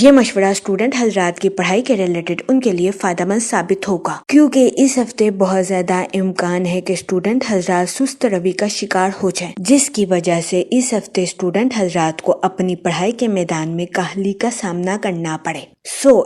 یہ مشورہ اسٹوڈنٹ حضرات کی پڑھائی کے ریلیٹڈ ان کے لیے فائدہ مند ثابت ہوگا، کیونکہ اس ہفتے بہت زیادہ امکان ہے کہ اسٹوڈنٹ حضرات سست روی کا شکار ہو جائیں، جس کی وجہ سے اس ہفتے اسٹوڈنٹ حضرات کو اپنی پڑھائی کے میدان میں کاہلی کا سامنا کرنا پڑے۔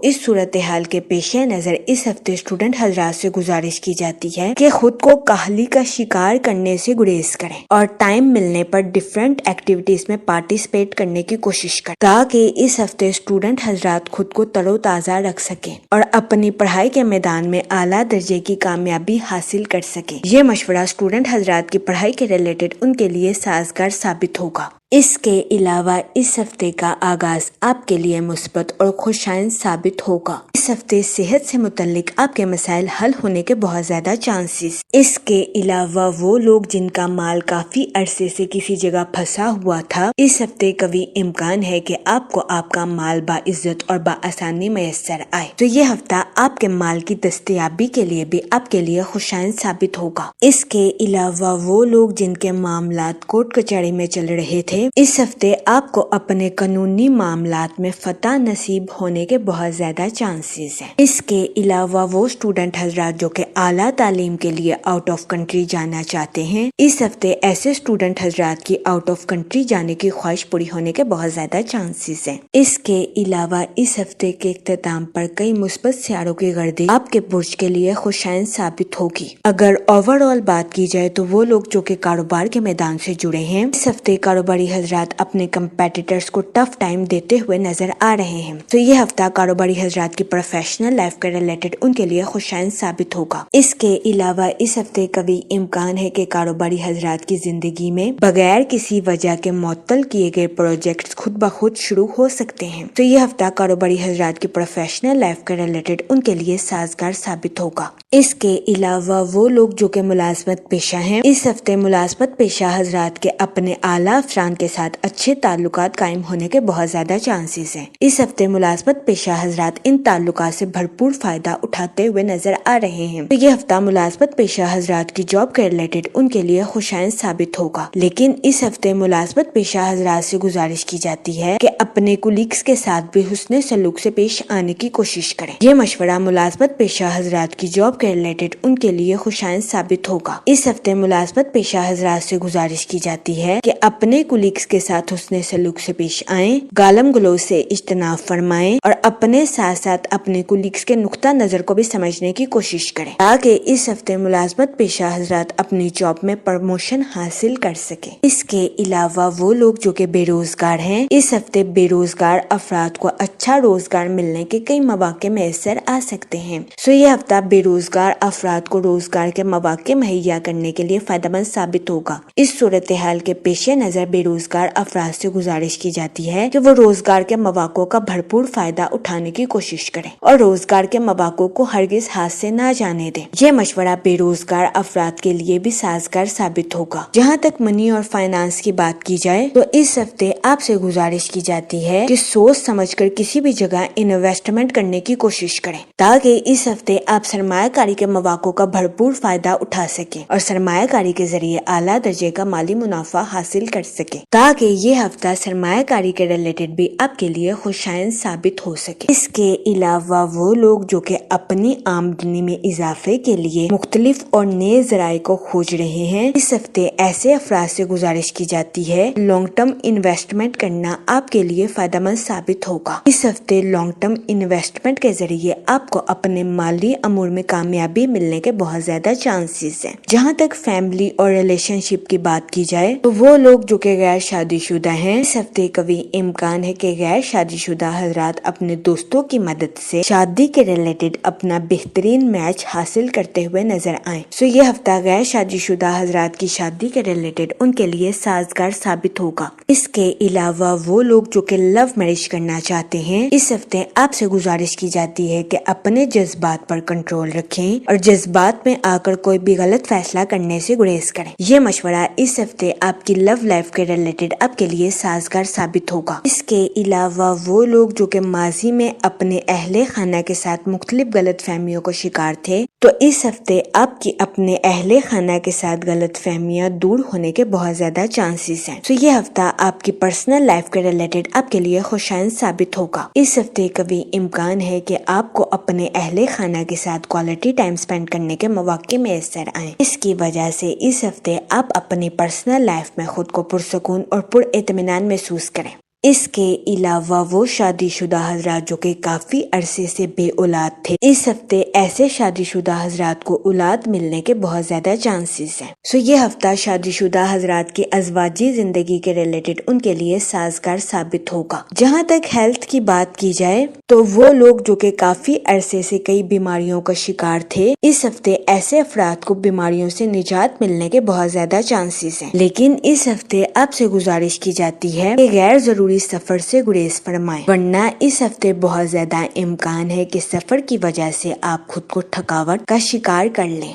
اس صورتحال کے پیش نظر اس ہفتے اسٹوڈنٹ حضرات سے گزارش کی جاتی ہے کہ خود کو کاہلی کا شکار کرنے سے گریز کریں اور ٹائم ملنے پر ڈفرینٹ ایکٹیویٹیز میں پارٹیسپیٹ کرنے کی کوشش کریں، تاکہ اس ہفتے اسٹوڈنٹ حضرات خود کو تر و تازہ رکھ سکیں اور اپنی پڑھائی کے میدان میں اعلیٰ درجے کی کامیابی حاصل کر سکیں۔ یہ مشورہ اسٹوڈنٹ حضرات کی پڑھائی کے ریلیٹڈ ان کے لیے سازگار ثابت ہوگا۔ اس کے علاوہ اس ہفتے کا آغاز آپ کے لیے مثبت اور خوشائند ثابت ہوگا۔ اس ہفتے صحت سے متعلق آپ کے مسائل حل ہونے کے بہت زیادہ چانسز۔ اس کے علاوہ وہ لوگ جن کا مال کافی عرصے سے کسی جگہ پھنسا ہوا تھا، اس ہفتے قوی امکان ہے کہ آپ کو آپ کا مال باعزت اور بآسانی میسر آئے، تو یہ ہفتہ آپ کے مال کی دستیابی کے لیے بھی آپ کے لیے خوشائند ثابت ہوگا۔ اس کے علاوہ وہ لوگ جن کے معاملات کورٹ کچہری میں چل رہے تھے، اس ہفتے آپ کو اپنے قانونی معاملات میں فتح نصیب ہونے کے بہت زیادہ چانسز ہیں۔ اس کے علاوہ وہ اسٹوڈنٹ حضرات جو کہ اعلیٰ تعلیم کے لیے آؤٹ آف کنٹری جانا چاہتے ہیں، اس ہفتے ایسے اسٹوڈنٹ حضرات کی آؤٹ آف کنٹری جانے کی خواہش پوری ہونے کے بہت زیادہ چانسز ہیں۔ اس کے علاوہ اس ہفتے کے اختتام پر کئی مثبت سیاروں کی گردش آپ کے برج کے لیے خوشائند ثابت ہوگی۔ اگر اوور آل بات کی جائے تو وہ لوگ جو کہ کاروبار کے میدان سے جڑے ہیں، اس ہفتے کاروباری حضرات اپنے کمپیٹیٹرز کو ٹف ٹائم دیتے ہوئے نظر آ رہے ہیں، تو یہ ہفتہ کاروباری حضرات کی پروفیشنل لائف کے ریلیٹڈ ان کے لیے خوشائند ثابت ہوگا۔ اس کے علاوہ اس ہفتے قوی امکان ہے کہ کاروباری حضرات کی زندگی میں بغیر کسی وجہ کے معطل کیے گئے پروجیکٹس خود بخود شروع ہو سکتے ہیں، تو یہ ہفتہ کاروباری حضرات کی پروفیشنل لائف کے ریلیٹڈ ان کے لیے سازگار ثابت ہوگا۔ اس کے علاوہ وہ لوگ جو کہ ملازمت پیشہ ہیں، اس ہفتے ملازمت پیشہ حضرات کے اپنے اعلیٰ افسران کے ساتھ اچھے تعلقات قائم ہونے کے بہت زیادہ چانسز ہیں۔ اس ہفتے ملازمت پیشہ حضرات ان تعلقات سے بھرپور فائدہ اٹھاتے ہوئے نظر آ رہے ہیں، تو یہ ہفتہ ملازمت پیشہ حضرات کی جاب کے ریلیٹڈ ان کے لیے خوشائند ثابت ہوگا۔ لیکن اس ہفتے ملازمت پیشہ حضرات سے گزارش کی جاتی ہے کہ اپنے کولیگز کے ساتھ بھی حسن سلوک سے پیش آنے کی کوشش کریں۔ یہ مشورہ ملازمت پیشہ حضرات کی جاب کے ریلیٹڈ ان کے لیے خوشائند ثابت ہوگا۔ اس ہفتے ملازمت پیشہ حضرات سے گزارش کی جاتی ہے کہ اپنے کولیگز کے ساتھ حسن سلوک سے پیش آئیں، گالم گلوچ سے اجتناب فرمائیں اور اپنے ساتھ ساتھ اپنے کولیگز کے نقطہ نظر کو بھی سمجھنے کی کوشش کریں، تاکہ اس ہفتے ملازمت پیشہ حضرات اپنی جاب میں پروموشن حاصل کر سکیں۔ اس کے علاوہ وہ لوگ جو کہ بے روزگار ہیں، اس ہفتے بے روزگار افراد کو اچھا روزگار ملنے کے کئی مواقع میسر آ سکتے ہیں، یہ ہفتہ بے روزگار افراد کو روزگار کے مواقع مہیا کرنے کے لیے فائدہ مند ثابت ہوگا۔ اس صورتحال کے پیش نظر بے روزگار افراد سے گزارش کی جاتی ہے کہ وہ روزگار کے مواقع کا بھرپور فائدہ اٹھانے کی کوشش کریں اور روزگار کے مواقع کو ہرگز ہاتھ سے نہ جانے دیں۔ یہ مشورہ بے روزگار افراد کے لیے بھی سازگار ثابت ہوگا۔ جہاں تک منی اور فائنانس کی بات کی جائے تو اس ہفتے آپ سے گزارش کی جاتی ہے کہ سوچ سمجھ کر کسی بھی جگہ انویسٹمنٹ کرنے کی کوشش کریں، تاکہ اس ہفتے آپ سرمایہ کاری کے مواقع کا بھرپور فائدہ اٹھا سکیں اور سرمایہ کاری کے ذریعے اعلیٰ درجے کا مالی منافع حاصل کر سکیں، تاکہ یہ ہفتہ سرمایہ کاری کے ریلیٹڈ بھی آپ کے لیے خوشائند ثابت ہو سکے۔ اس کے علاوہ وہ لوگ جو کہ اپنی آمدنی میں اضافے کے لیے مختلف اور نئے ذرائع کو کھوج رہے ہیں، اس ہفتے ایسے افراد سے گزارش کی جاتی ہے لانگ ٹرم انویسٹمنٹ کرنا آپ کے لیے فائدہ مند ثابت ہوگا۔ اس ہفتے لانگ ٹرم انویسٹمنٹ کے ذریعے آپ کو اپنے مالی امور میں کامیابی ملنے کے بہت زیادہ چانسز ہیں۔ جہاں تک فیملی اور ریلیشن شپ کی بات کی جائے تو وہ لوگ جو کہ غیر شادی شدہ ہیں، اس ہفتے قوی امکان ہے کہ غیر شادی شدہ حضرات اپنے دوستوں کی مدد سے شادی کے ریلیٹڈ اپنا بہترین میچ حاصل کرتے ہوئے نظر آئیں، یہ ہفتہ غیر شادی شدہ حضرات کی شادی کے ریلیٹڈ ان کے لیے سازگار ثابت ہوگا۔ اس کے علاوہ وہ لوگ جو کہ لو میرج کرنا چاہتے ہیں، اس ہفتے آپ سے گزارش کی جاتی ہے کہ اپنے جذبات پر کنٹرول رکھیں اور جذبات میں آ کر کوئی بھی غلط فیصلہ کرنے سے گریز کریں۔ یہ مشورہ اس ہفتے آپ کی لو لائف کے ریلیٹڈ آپ کے لیے سازگار ثابت ہوگا۔ اس کے علاوہ وہ لوگ جو کہ ماضی میں اپنے اہل خانہ کے ساتھ مختلف غلط فہمیوں کا شکار تھے تو اس ہفتے آپ کی اپنے اہل خانہ کے ساتھ غلط فہمیاں دور ہونے کے بہت زیادہ چانسز ہیں۔ تو یہ ہفتہ آپ کی پرسنل لائف کے ریلیٹڈ آپ کے لیے خوشائند ثابت ہوگا۔ اس ہفتے کبھی امکان ہے کہ آپ کو اپنے اہل خانہ کے ساتھ کوالٹی ٹائم سپینڈ کرنے کے مواقع میسر آئیں۔ اس کی وجہ سے اس ہفتے آپ اپنی پرسنل لائف میں خود کو پرسکون اور پر اطمینان محسوس کریں۔ اس کے علاوہ وہ شادی شدہ حضرات جو کہ کافی عرصے سے بے اولاد تھے، اس ہفتے ایسے شادی شدہ حضرات کو اولاد ملنے کے بہت زیادہ چانسز ہیں۔ یہ ہفتہ شادی شدہ حضرات کی ازواجی زندگی کے ریلیٹڈ ان کے لیے سازگار ثابت ہوگا۔ جہاں تک ہیلتھ کی بات کی جائے تو وہ لوگ جو کہ کافی عرصے سے کئی بیماریوں کا شکار تھے، اس ہفتے ایسے افراد کو بیماریوں سے نجات ملنے کے بہت زیادہ چانسز ہیں۔ لیکن اس ہفتے آپ سے گزارش کی جاتی ہے کہ غیر ضروری سفر سے گریز فرمائیں، ورنہ اس ہفتے بہت زیادہ امکان ہے کہ سفر کی وجہ سے آپ خود کو تھکاوٹ کا شکار کر لیں۔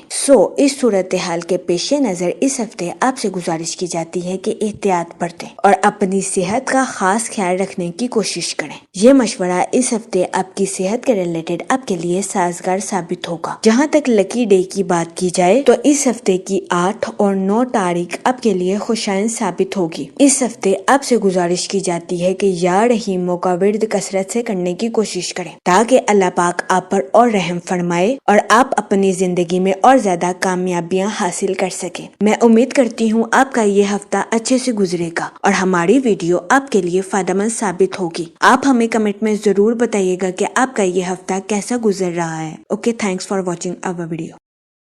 اس صورتحال کے پیش نظر اس ہفتے آپ سے گزارش کی جاتی ہے کہ احتیاط برتیں اور اپنی صحت کا خاص خیال رکھنے کی کوشش کریں۔ یہ مشورہ اس ہفتے آپ کی صحت کے ریلیٹڈ آپ کے لیے سازگار ثابت ہوگا۔ جہاں تک لکی ڈے کی بات کی جائے تو اس ہفتے کی 8 اور 9 تاریخ آپ کے لیے خوشائند ثابت ہوگی۔ اس ہفتے آپ سے گزارش کی جاتی ہے کہ یا رحیموں کا ورد کثرت سے کرنے کی کوشش کریں تاکہ اللہ پاک آپ پر اور رحم فرمائے اور آپ اپنی زندگی میں اور زیادہ کامیابیاں حاصل کر سکیں۔ میں امید کرتی ہوں آپ کا یہ ہفتہ اچھے سے گزرے گا اور ہماری ویڈیو آپ کے لیے فائدہ مند ثابت ہوگی۔ آپ ہمیں کمنٹ میں ضرور بتائیے گا کہ آپ کا یہ ہفتہ کیسا گزر رہا ہے۔ Okay, thanks for watching our video.